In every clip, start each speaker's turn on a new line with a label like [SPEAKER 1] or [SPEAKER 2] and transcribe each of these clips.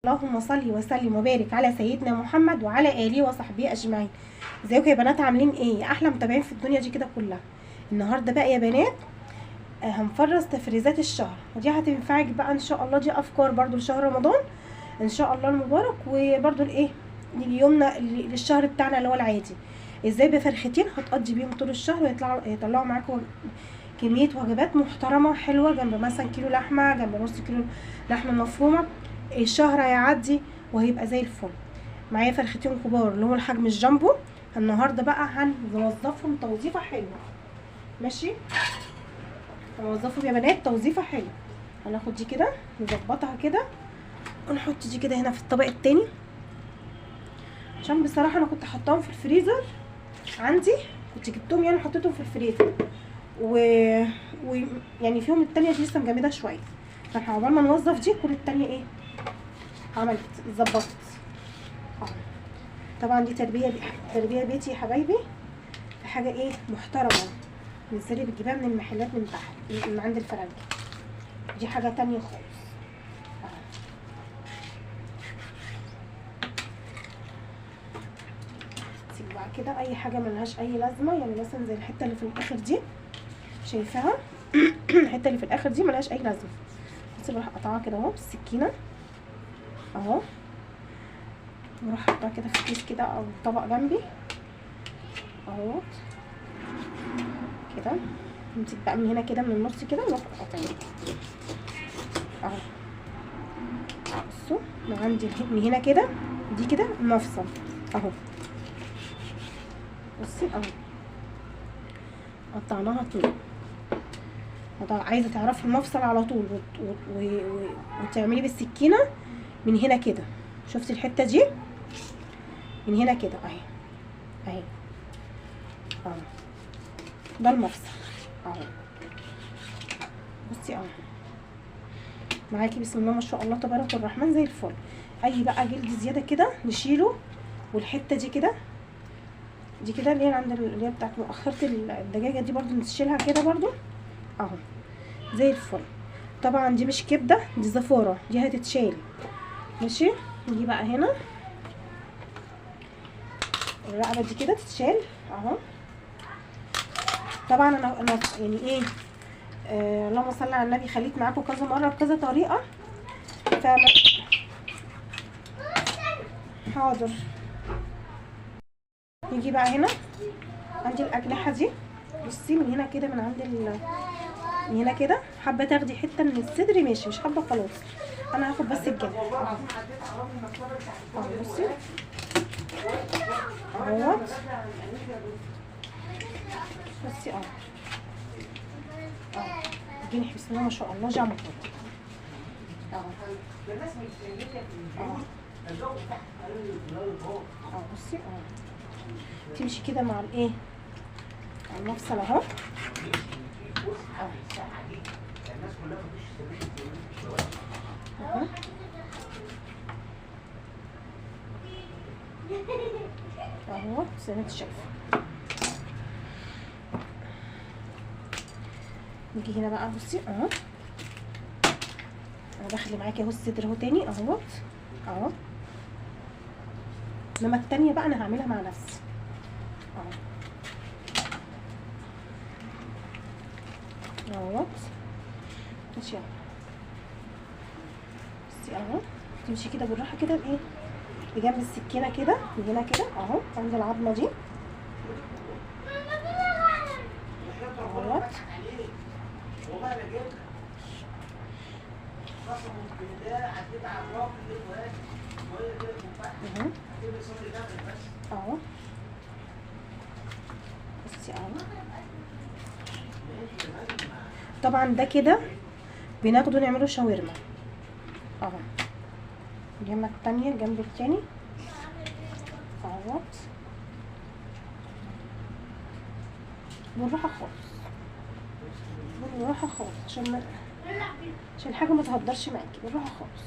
[SPEAKER 1] اللهم صل وسلم وبارك على سيدنا محمد وعلى اله وصحبه اجمعين. ازيكم يا بنات؟ عاملين ايه؟ يا احلى متابعين في الدنيا دي كده كلها. النهارده بقى يا بنات هنفرز تفريزات الشهر، ودي هتنفعك بقى ان شاء الله. دي افكار برضو لشهر رمضان ان شاء الله المبارك، وبرضو الايه ليومنا للشهر بتاعنا اللي هو العادي. ازاي بفرختين هتقضي بيهم طول الشهر ويطلعوا معاكم كميه وجبات محترمه حلوه، جنب مثلا كيلو لحمه، جنب نص كيلو لحمه مفرومه. الشهر هيعدي وهيبقى زي الفل. معايا فرختين كبار اللي هو الحجم الجامبو. النهارده بقى هنوظفهم توظيفه حلوه، ماشي؟ هنوظفهم يا بنات توظيفه حلوه. هناخد دي كده نظبطها كده ونحط دي كده هنا في الطبق التاني، عشان بصراحه انا كنت حطاهم في الفريزر عندي، كنت جبتهم يعني حطيتهم في الفريزر يعني فيهم التانية دي لسه مجمده شويه، فعقبال ما نوظف دي كل التانية ايه عملت اتظبطت. طبعا دي تربيه بيتي يا حبايبي، في حاجه ايه محترمه، مش زي اللي بتجيبها من المحلات من تحت من عند الفرنجي. دي حاجه تانية خالص. سيب بقى كده اي حاجه ملهاش اي لازمه، يعني مثلا زي الحته اللي في الاخر دي، شايفاها؟ الحته اللي في الاخر دي ملهاش اي لازمه. بس بروح اقطعها كده اهو بالسكينه اهو، بروح احطها كده في كيس كده او طبق جنبي اهو كده. نمسك بقى من هنا كده من النص كده ونروح قاطعين اهو. بصوا انا عندي من هنا كده دي كده مفصل اهو، بصي اهو قطعناها طول. عايزه تعرفي المفصل على طول وتعملي بالسكينه من هنا كده. شفتي الحته دي من هنا كده اهي اهي اهو، ده المفصل اهو. بصي اهو معاكي بسم الله ما شاء الله تبارك الرحمن زي الفل. اي بقى جلد زياده كده نشيله، والحته دي كده دي كده اللي هي عند اللي هي بتاعت مؤخره الدجاجه دي برضو نشيلها كده برضو اهو زي الفل. طبعا دي مش كبده، دي زفاره، دي هتتشال ماشي. نيجي بقى هنا الرقبه دي كده تتشال اهو. طبعا انا يعني ايه اللهم صل على النبي، خليت معاكم كذا مره بكذا طريقه حاضر. نيجي بقى هنا عندي الاجنحه دي، بصي من هنا كده من عند من هنا كده. حابه تاخدي حته من الصدر ماشي، مش حابه خلاص. انا هاخد بس الجنب اهو بصي اهو بصي اهو الجنح بسم الله ما شاء الله جامد اهو اهو بصي اهو. تمشي كده مع الايه مع المفصل اهو اهو زي ما انت شايفه. نيجي هنا بقى بصي اهو، انا داخله معاكي اهو الصدر اهو تاني اهوت اهو. انما التانيه بقى انا هعملها مع نفسي اهو اهوت ماشي اهو. بصي اهو تمشي كده بالراحه كده بايه بجنب السكينه كده من هنا كده اهو عند العظمه دي اهوت. اهو بصي اهو. طبعا ده كده بناخده نعمله شاورما اهو. الجنبه التانية الجنب التاني اهوت بالراحه خالص بالراحه خالص عشان الحاجه ما تهدرش معاكي، بالراحه خالص.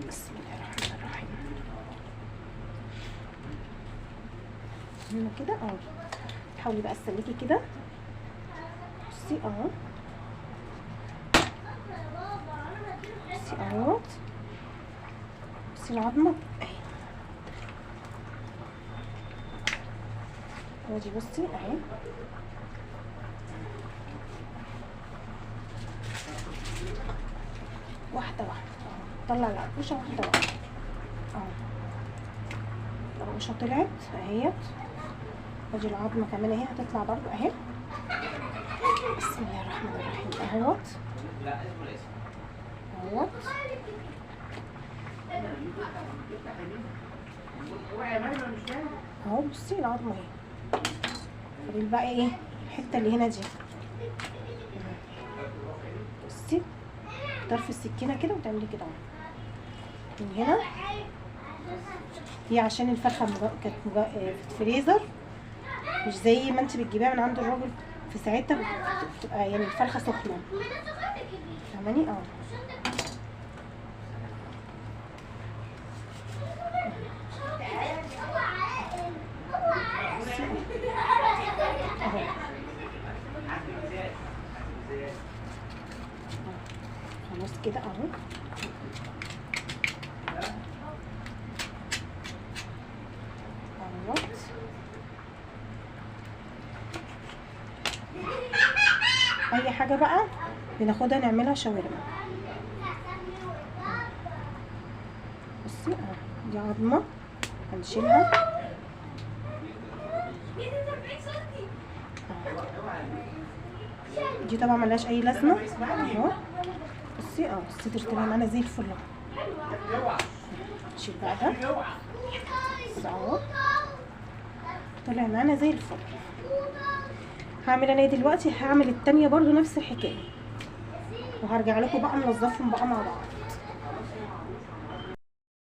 [SPEAKER 1] بسم الله الرحمن الرحيم. هنا كده اهو. حاولي بقى تسلكي كده بصي اهو بصي اهوت، بصي العظمه اهي، ودي بصي اهي، واحده واحده طلع القرقوشه واحده واحده اهو. القرقوشه طلعت اهيت، ادي العظمه كمان اهي هتطلع برضو اهي. بسم الله الرحمن الرحيم اهوت اهوت. اهو بصي العظمه اهي. فاضل بقى ايه الحته اللي هنا دي، بصي طرف السكينه كده وتعملي كده اهو من هنا. دي عشان الفرخه كانت في الفريزر، مش زي ما انت بتجيبيها من عند الراجل في ساعتها بتبقى يعني الفرخه سخنه، فاهماني؟ اه اهو خلاص كده اهو. اي حاجه بقى بناخدها نعملها شاورما. بصي اهو دي عظمه هنشيلها دي طبعا ملهاش اي لازمه اهو. بصي اهو الصدر طلع معانا زي الفل اهو. نشيل بقى ده اهو، طلع معانا زي الفل. هعمل انا دلوقتي هعمل التانية برضو نفس الحكايه، وهرجع لكم بقى نوظفهم بقى مع بعض.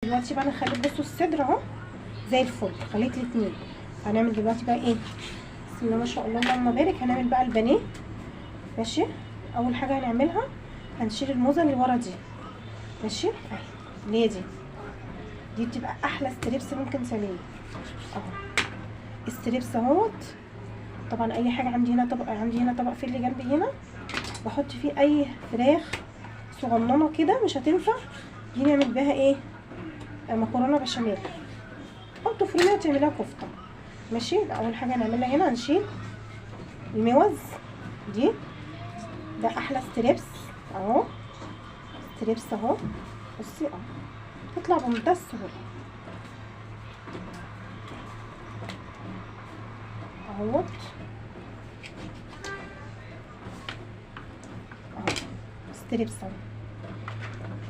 [SPEAKER 1] دلوقتي بقى انا خليت بصوا الصدر اهو زي الفل، خليت الاتنين. هنعمل دلوقتي بقى ايه؟ بسم الله ما شاء الله اللهم بارك. هنعمل بقى البانيه. ماشي، اول حاجه هنعملها هنشيل الموزه اللي ورا دي، ماشي اهي اللي هي دي بتبقى احلى ستريبس ممكن تعمليه اهو. الستريبس اهوت طبعا اي حاجه عندي هنا طبق، عندي هنا طبق فيل جنبي هنا بحط فيه اي فراخ صغننه كده مش هتنفع، دي نعمل بيها ايه؟ مكرونه بشاميل او تفرميها وتعمليها كفته. ماشي، اول حاجه هنعملها هنا هنشيل الموز دي، ده احلى ستريبس اهو. ستريبس اهو بصي اهو تطلع بمنتهى السهوله اهوت اهو. ستريبس اهو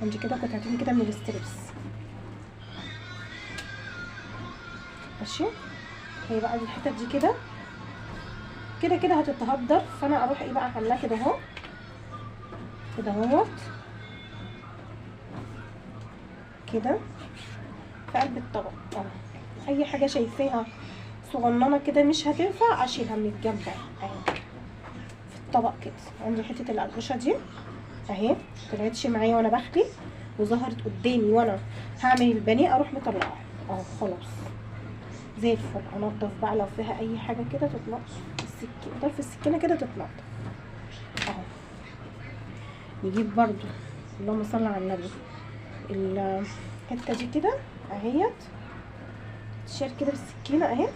[SPEAKER 1] عندي كده قطعتين كده من الستريبس. ماشي، هي بقى الحتت دي كده كده كده هتتهدر، فانا اروح ايه بقى اعملها كده اهو كده اهوت كده في قلب الطبق اهو. اي حاجه شايفاها صغننه كده مش هتنفع اشيلها من الجنب اهي في الطبق كده. عندي حته القرقوشه دي اهي طلعتش معايا وانا بخلي وظهرت قدامي وانا هعمل البانيه، اروح مطلعها اهو خلاص زي الفل. انضف بقى لو فيها اي حاجه كده تطلع السكينه، طرف السكينه كده تتنضف اهو. نجيب برضو اللهم صل على النبي الحته دي كده اهيت تشيل كده بالسكينه اهي،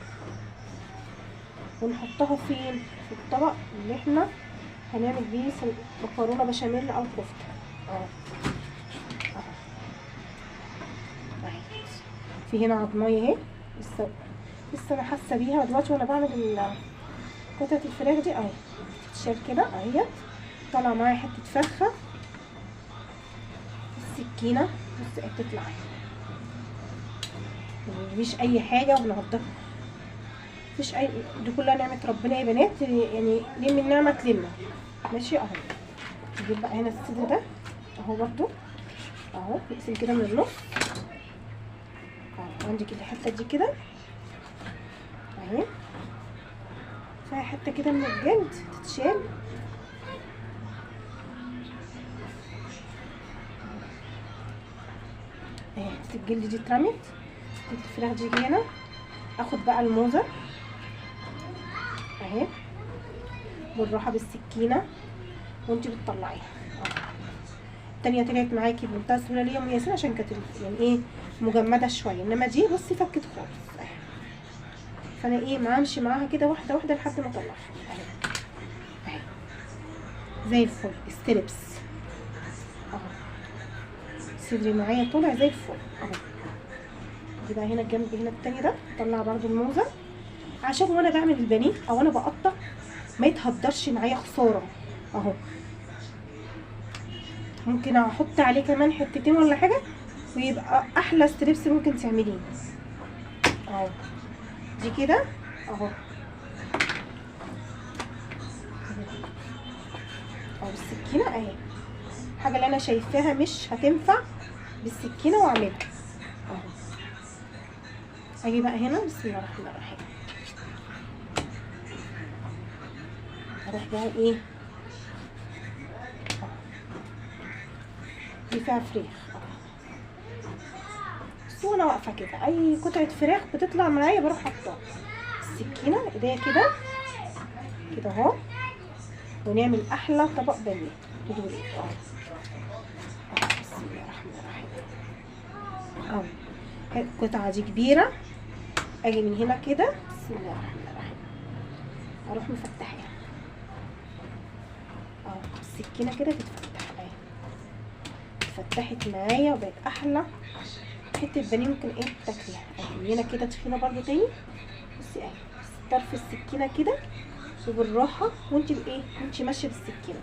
[SPEAKER 1] ونحطها فين؟ في الطبق اللي احنا هنعمل بيه مكرونه بشاميل او كفته اهو اهي. في هنا عضمايه اهي لسه انا حاسه بيها دلوقتي وانا بعمل قطعه الفراخ دي اهي، تتشال كده اهيت طالعه معايا حته فرخه السكينه بصي بتطلع اهي، مفيش اي حاجه وبنغطيها، مفيش اي، دي كلها نعمه ربنا يا بنات، يعني ليه من نعمه تلمه. ماشي اهو. نجيب بقى هنا الصدر ده اهو برضو اهو نقسم كده من النص اهو. عندك الحته دي كده اهي فيها حته كده من الجلد تتشال اهي، حته الجلد دي اترمت. الفراخ دي هنا اخد بقى الموزه اهي بالراحه بالسكينه وانتي بتطلعيها التانية طلعت معاكي بمنتهى السهوله ليه يا ام ياسين؟ عشان كانت يعني ايه مجمده شويه، انما دي بصي فكت خالص اهي. فانا ايه همشي معاها كده واحده واحده لحد ما اطلعها اهي اهي زي الفل. ستريبس اهو، صدري معايا طالع زي الفل اهو. دي بقى هنا الجنب هنا التاني ده اطلع برضو الموزه، عشان وانا بعمل البانيه او انا بقطع ما يتهدرش معايا خساره اهو. ممكن احط عليه كمان حتتين ولا حاجه ويبقى احلى ستريبس ممكن تعمليه اهو. دي كده اهو اهو بالسكينه اهي. الحاجه اللي انا شايفاها مش هتنفع بالسكينه واعملها اهو. اجي بقى هنا بسم الله الرحمن الرحيم، اروح بقى ايه دي فيها فراخ بس وانا واقفه كده اي قطعه فراخ بتطلع معايا بروح حاطاها السكينه ايديا كده كده اهو، ونعمل احلى طبق بانيه بدوري اهو. بسم الله الرحمن الرحيم اهو. القطعه دي كبيره، اجي من هنا كده بسم الله الرحمن الرحيم اروح مفتحاها اهو السكينه كده تتفتح اهي. اتفتحت معايا وبقت احلى حته بانيه ممكن ايه تاكليها اهي. هنا كده تخينه برضو تاني بصي اهي، طرف السكينه كده وبالراحه وانت بايه وانت ماشيه بالسكينه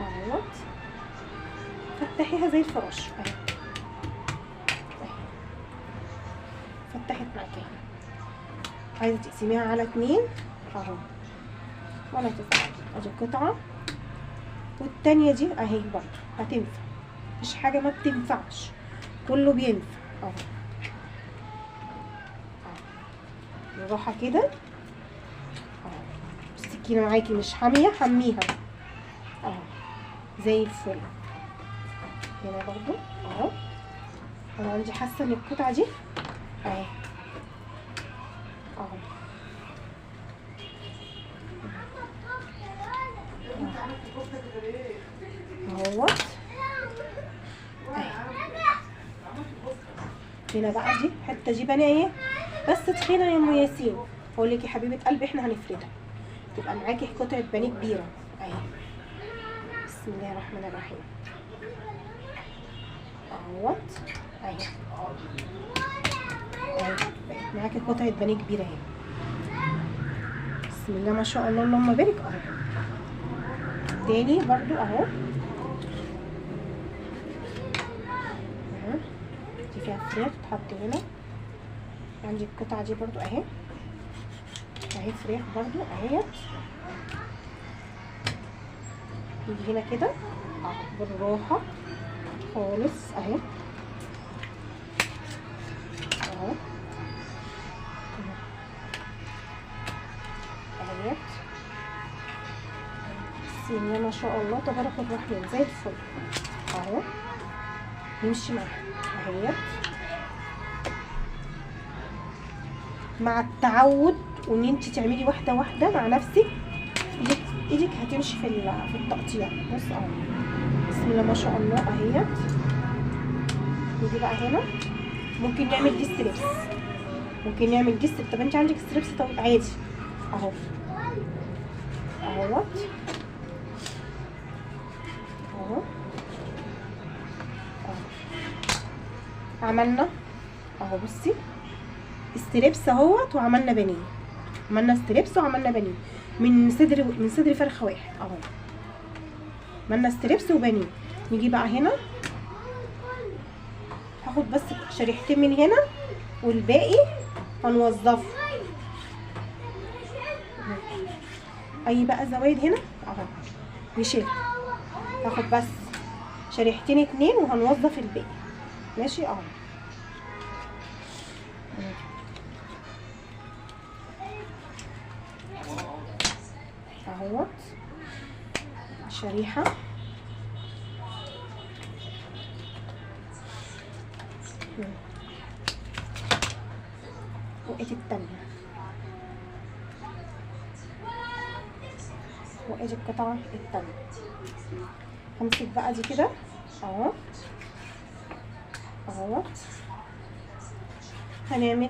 [SPEAKER 1] اهو. فتحيها زي الفراش اهي. فتحت معاكي، عايزه تقسميها على 2 اهو ولا تزعلي. ادي قطعه والتانية دي اهي برضو هتنفع، مفيش حاجه ما بتنفعش كله بينفع اهو. بالراحه كده اهو. السكينه معاكي مش حاميه حميها اهو زي الفل. هنا برضو اهو انا عندي حاسه ان القطعه دي اهي اهو اهوت اهي. هنا بقى دي حته دي بانيه ايه بس تخينه يا ام ياسين، اقول لك يا حبيبه قلبي احنا هنفردها تبقى معاكي قطعه بانيه كبيره اهي. بسم الله الرحمن الرحيم اهوت اهي اهي بقت معاكي قطعه بانيه كبيره اهي. بسم الله ما شاء الله اللهم بارك اهو. تاني برضو اهو دي فيها فراخ تتحط هنا. عندي القطعه دي برضو اهي اهي فراخ برضو اهيت. يجي هنا كده اهو بالراحه خالص اهي اهو اهيت. بسم الله ما شاء الله تبارك الرحمن زي الفل اهو. نمشي معاها اهيت مع التعود وان انت تعملي واحده واحده مع نفسك ايدك هتمشي في التقطيع. بص اهو بسم الله ما شاء الله اهيت. نيجي بقى هنا ممكن نعمل دي ستريبس، ممكن نعمل دي ستريبس. طب انت عندك ستريبس طويل عادي اهو اهوت اهو عملنا اهو. بصي ستريبس اهوت وعملنا بانيه، عملنا ستريبس وعملنا بانيه من صدر فرخه واحد اهو. عملنا ستريبس وبانيه. نيجي بقى هنا هاخد بس شريحتين من هنا والباقي هنوظفه اي بقى زوايد هنا اهو نشيلها. هاخد بس شريحتين 2 وهنوظف الباقي ماشي اهو. اهوت شريحه وقت التانية وادي القطعه التانيه. همسك بقى دي كده اهو اهو، هنعمل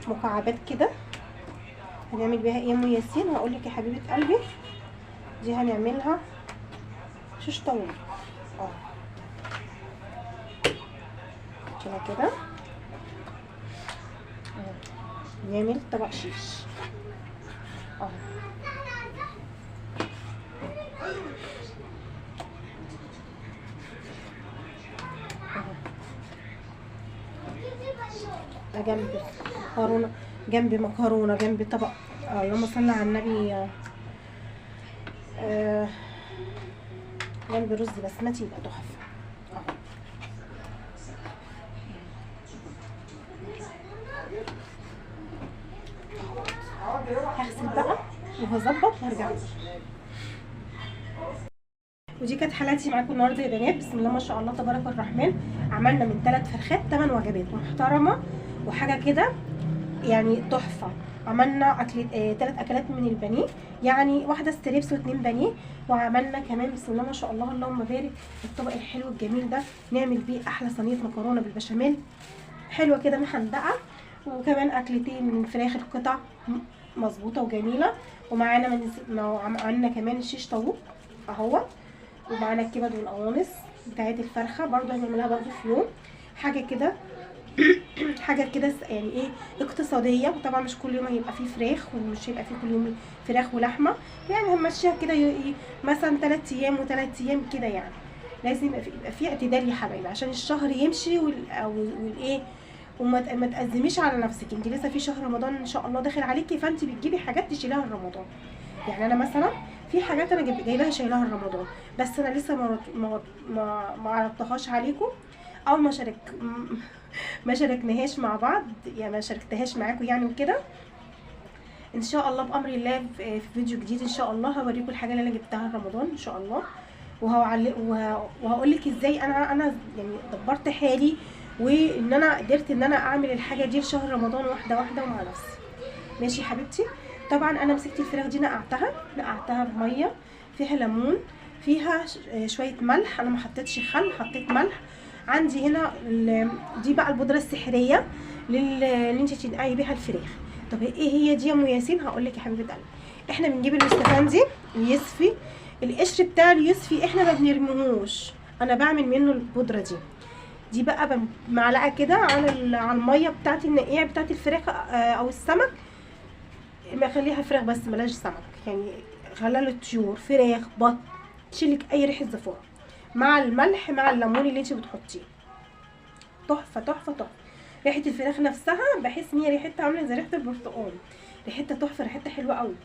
[SPEAKER 1] مكعبات كده. هنعمل بيها ايه يا ام ياسين؟ هقولك يا حبيبه قلبي، دي هنعملها شيش طاووق اه كده نعمل طبق شيش اهو. جنب مكرونه، جنب مكرونه، جنب طبق اللهم صل على النبي، جنب رز بسمتي يبقى تحفه اهو. هغسل بقى وهظبط وهرجع. ودي كانت حلقتي معاكم النهارده يا بنات. بسم الله ما شاء الله تبارك الرحمن. عملنا من 3 فرخات 8 وجبات محترمه وحاجه كده يعني تحفه. عملنا 3 اكلات من البانيه، يعني واحده ستريبس و2 بانيه. وعملنا كمان بسم الله ما شاء الله اللهم بارك الطبق الحلو الجميل ده، نعمل بيه احلى صينيه مكرونه بالبشاميل حلوه كده محندقه. وكمان اكلتين من فراخ القطع مظبوطه وجميله. ومعانا عملنا كمان الشيش طاووق اهو. ومعانا الكبد والقوانص بتاعت الفرخه برضو هنعملها برضو في يوم. حاجه كده حاجه كده يعني ايه اقتصاديه. وطبعا مش كل يوم هيبقى فيه فراخ، ومش هيبقى فيه كل يوم فراخ ولحمه، يعني هنمشيها كده مثلا 3 ايام و3 ايام كده. يعني لازم يبقى فيه اعتدال يا حبايبي عشان الشهر يمشي والايه وما تأزميش على نفسك. انت لسه في شهر رمضان ان شاء الله داخل عليكي، فانت بتجيبي حاجات تشيلها لرمضان. يعني انا مثلا في حاجات انا جايباها شايلها لرمضان، بس انا لسه ما عرضتهاش عليكم او ما شاركناهاش مع بعض، يعني ما شاركتهاش معاكم يعني وكده. ان شاء الله بامر الله في فيديو جديد ان شاء الله هوريكم الحاجه اللي انا جبتها رمضان ان شاء الله. وهقول لك ازاي انا يعني دبرت حالي، وان انا قدرت ان انا اعمل الحاجه دي في شهر رمضان واحده واحده ومع نفسي. ماشي يا حبيبتي. طبعا انا مسكت الفراخ دي نقعتها بميه فيها ليمون، فيها شويه ملح. انا ما حطيتش خل، حطيت ملح. عندي هنا دي بقى البودره السحريه اللي انت تنقعي بيها الفراخ. طب ايه هي دي يا ام ياسين؟ هقول لك يا حبيبه قلبي. احنا بنجيب الاستفندي يصفي القشر بتاع اليوسفي، احنا ما بنرميهوش. انا بعمل منه البودره دي بقى معلقه كده على الميه بتاعت النقيع بتاعت الفراخ او السمك. ما خليها فراخ بس بلاش سمك، يعني خلال الطيور فراخ بط تشيلك اي ريحه زفاره، مع الملح مع الليمون اللي انت بتحطيه. تحفه تحفه تحفه. ريحه الفراخ نفسها بحس ان هي ريحتها عامله زي ريحه البرتقال، ريحتها تحفه، ريحتها حلوه قوي.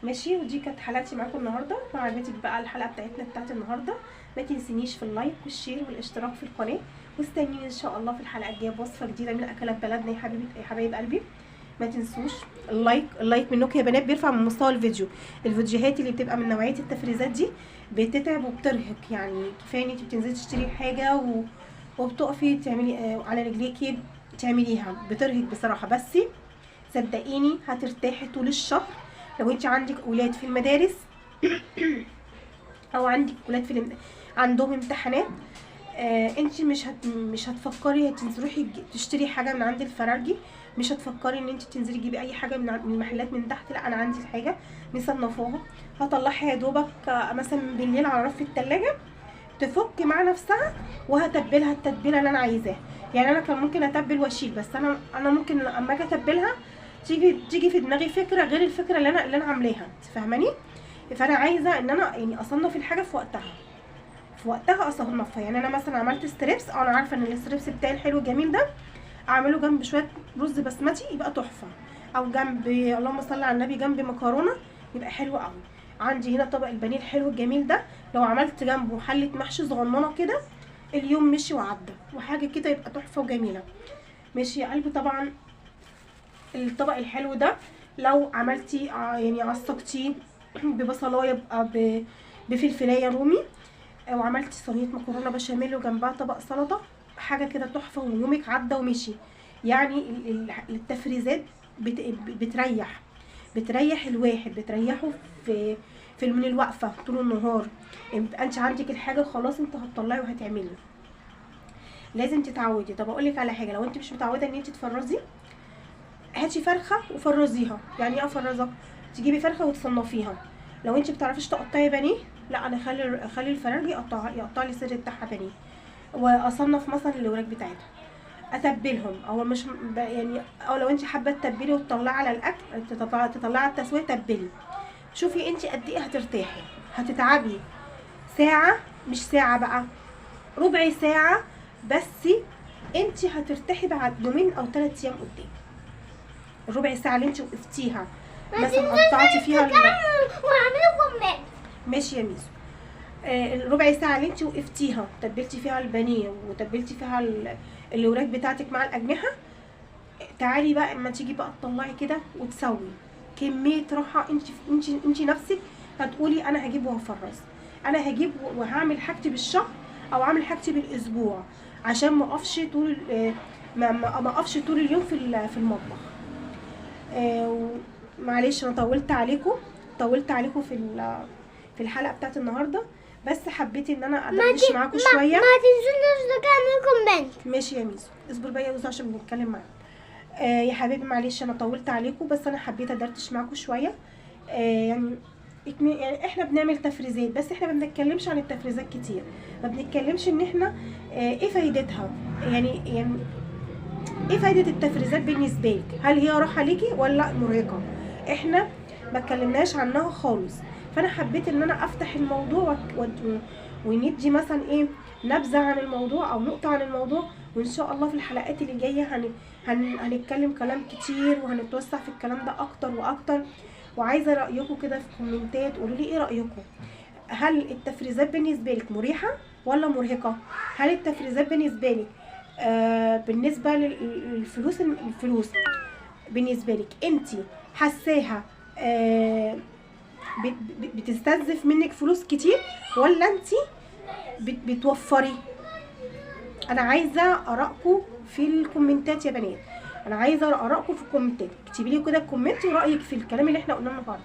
[SPEAKER 1] ماشي. ودي كانت حلقتي معاكم النهارده. لو عجبتك بقى الحلقه بتاعت النهارده ما تنسينيش في اللايك والشير والاشتراك في القناه، واستنوني ان شاء الله في الحلقه الجايه بوصفه جديده من اكلات بلدنا يا حبايب قلبي. ما تنسوش اللايك منكم يا بنات بيرفع من مستوى الفيديو. الفيديوهات اللي بتبقى من نوعيه التفريزات دي بتتعب وبترهق، يعني كفايه ان انت بتنزلي تشتري حاجه وبتقفي تعملي على رجليكي تعمليها، بترهق بصراحه. بس صدقيني هترتاحي طول الشهر. لو انت عندك اولاد في المدارس او عندك اولاد عندهم امتحانات، انت مش هتفكري تروحي تشتري حاجه من عند الفرارجي، مش هتفكري ان انت تنزلي تجيبي اي حاجه من المحلات من تحت. لا، انا عندي الحاجه مصنفاها، هطلعها يا دوبك مثلا بالليل على رف التلاجة تفك مع نفسها، وهتبلها التتبيله اللي انا عايزاها. يعني انا كان ممكن اتبل واشيل، بس انا ممكن اما اجي اتبلها تيجي في دماغي فكره غير الفكره اللي انا عاملاها، تفهماني؟ فانا عايزه ان انا يعني اصنف الحاجه في وقتها اصنفها. يعني انا مثلا عملت ستريبس، انا عارفه ان الستريبس بتاعي الحلو الجميل ده اعمله جنب شويه رز بسمتي يبقى تحفه، او جنب اللهم صل على النبي جنب مكرونه يبقى حلو قوي. عندي هنا طبق البانيه الحلو الجميل ده، لو عملت جنبه حله محشي صغننه كده اليوم مشي وعدى، وحاجه كده يبقى تحفه وجميله. ماشي يا قلبي. طبعا الطبق الحلو ده لو عملتي يعني عصقتيه ببصلايه يبقى بفلفلايه رومي، او عملتي صينيه مكرونه بشاميل وجنبها طبق سلطه، حاجه كده تحفه ويومك عدى ومشي. يعني التفريزات بتريح، بتريح الواحد، بتريحه في من الوقفه طول النهار. يبقى انت عندك الحاجه خلاص انت هتطلعي وهتعملي. لازم تتعودي. طب اقول لك على حاجه، لو انت مش متعوده ان انت تفرزي، هاتي فرخه وفرزيها. يعني ايه افرزها؟ تجيبي فرخه وتصنفيها. لو انت بتعرفيش تقطعي بانيه، لا انا اخلي الفراخ يقطع لي الصدر بتاعها بانيه، واصنف مثلا الوراك بتاعتها، اتبلهم. او مش يعني، او لو انت حابه تتبلي وتطلعي على الاكل، تطلعي على التسويه، تبلي. شوفي انت قد ايه هترتاحي. هتتعبي ساعه، مش ساعه بقى، ربع ساعه بس، انت هترتاحي بعد يومين او 3 ايام قدام. الربع ساعه اللي انت وقفتيها مثلا قطعتي فيها
[SPEAKER 2] وعملوا كومنت.
[SPEAKER 1] ماشي يا ميسو. الربع ساعه اللي انت وقفتيها تبلتي فيها البانيه وتبلتي فيها الوراك بتاعتك مع الاجنحه، تعالي بقى اما تيجي بقى تطلعي كده وتسوي كميه راحه. انت نفسك هتقولي انا هجيب وهفرز، انا هجيب وهعمل حاجتي بالشهر او اعمل حاجتي بالاسبوع، عشان ما اقفش طول ما اقفش طول اليوم في المطبخ. معلش انا طولت عليكم في الحلقه بتاعت النهارده، بس حبيت ان انا ادردش معاكم شويه.
[SPEAKER 2] ما تنسوش تعملوا كومنت.
[SPEAKER 1] ماشي يا ميسو، اصبر بقى يا وزو عشان بنتكلم معاك. يا حبيبي معلش انا طولت عليكم، بس انا حبيت ادردش معاكم شويه. يعني احنا بنعمل تفريزات، بس احنا ما بنتكلمش عن التفريزات كتير، ما بنتكلمش ان احنا ايه فايدتها. يعني ايه فايده التفريزات بالنسبه لك؟ هل هي راحه ليكي ولا مرهقه؟ احنا ما اتكلمناش عنها خالص. فانا حبيت ان انا افتح الموضوع وندي مثلا ايه نبذه عن الموضوع او نقطه عن الموضوع. وان شاء الله في الحلقات اللي جايه هنتكلم كلام كتير وهنتوسع في الكلام ده اكتر واكتر. وعايزه رايكم كده في الكومنتات، قولوا لي ايه رايكم. هل التفريزات بالنسبه لك مريحه ولا مرهقه؟ هل التفريزات بالنسبه لك بالنسبه للفلوس بالنسبه لك انت حاساها بتستنزف منك فلوس كتير، ولا انت بتوفري؟ انا عايزه ارائكم في الكومنتات يا بنات، انا عايزه ارائكم في الكومنتات. اكتبي لي كده الكومنت ورايك في الكلام اللي احنا قلناه النهارده.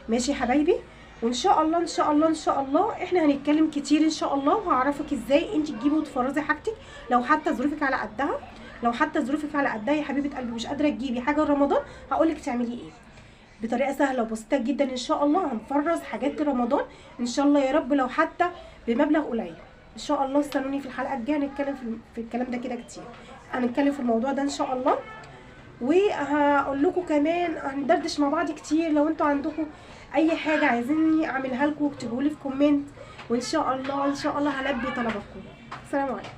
[SPEAKER 1] ماشي يا حبايبي، وان شاء الله ان شاء الله ان شاء الله احنا هنتكلم كتير ان شاء الله، وهعرفك ازاي انت تجيبي وتفرزي حاجتك. لو حتى ظروفك على قدها يا حبيبه قلبي، مش قادره تجيبي حاجه رمضان، هقولك تعملي ايه بطريقه سهله وبسيطه جدا. ان شاء الله هنفرز حاجات رمضان ان شاء الله يا رب، لو حتى بمبلغ قليل ان شاء الله. استنوني في الحلقه الجايه هنتكلم في الكلام ده كده كتير، هنتكلم في الموضوع ده ان شاء الله. وهقول لكم كمان هندردش مع بعض كتير. لو انتوا عندكم اي حاجه عايزيني اعملها لكم اكتبوا لي في كومنت، وان شاء الله هلبي طلباتكم. السلام عليكم.